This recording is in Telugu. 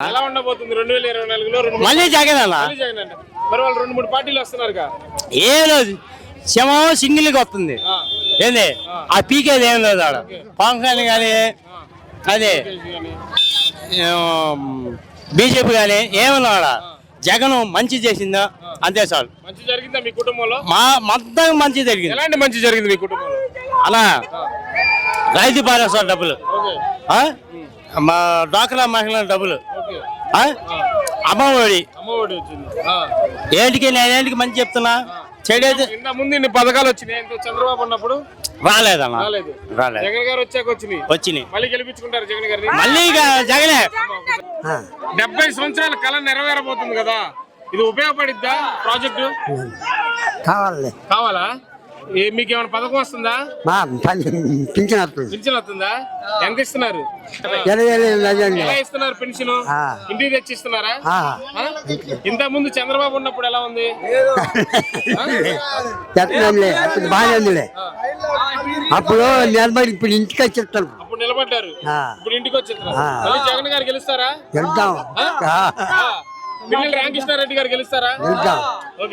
ఎలా ఉండబోతుంది 2024లో? మళ్ళీ జగన్ అన్న. మళ్ళీ జగన్ అంట. మరి వాళ్ళు 2-3 పార్టీలు వస్తున్నారుగా. ఏం లేదు, క్షమం సింగిల్ గా వస్తుంది. ఏంది ఆ పీకేది ఏం లేదు ఆడ. పవన్ కళ్యాణ్ కానీ అదే బీజేపీ కానీ ఏమన్నా ఆడ. జగన్ మంచి చేసిందా అంతే చాలు. మంచి జరిగిందా మీ కుటుంబంలో? మొత్తం మంచి జరిగింది. ఎలాంటి మంచి జరిగింది మీ కుటుంబంలో? అలా రైతు భరోసా డబ్బులు, మా డ్వాక్రా మహిళల డబ్బులు, అమ్మఒడి ఏంటికి మంచి చెప్తున్నా. చెడేది ఇంత ముందు ఇన్ని పథకాలు వచ్చినాయి చంద్రబాబు ఉన్నప్పుడు రాలేదన్నా. రాలేదు. జగన్ గారు వచ్చాక వచ్చినాయి. మళ్ళీ గెలిపించుకుంటారు జగన్ గారిని. మళ్ళీ జగనే. 70 సంవత్సరాల కళ నెరవేరబోతుంది కదా, ఇది ఉపయోగపడిద్దా ప్రాజెక్టు? కావాలా? మీకు ఏమైనా పథకం వస్తుందా? పింఛన్ వస్తుందా? ఎంత ఇస్తున్నారు? ఎలా ఇస్తున్నారు పెన్షన్? ఇంటికి తెచ్చి ఇస్తున్నారా? ఇంత ముందు చంద్రబాబు ఉన్నప్పుడు ఎలా ఉంది? అప్పుడు నిలబడి ఇప్పుడు ఇంటికి వచ్చేస్తాను. అప్పుడు నిలబడ్డారు, ఇప్పుడు ఇంటికి వచ్చేస్తారు. మళ్ళీ జగన్ గారు గెలుస్తారా? వెళ్తాం. పిల్లలు రామకృష్ణారెడ్డి గారు గెలుస్తారా?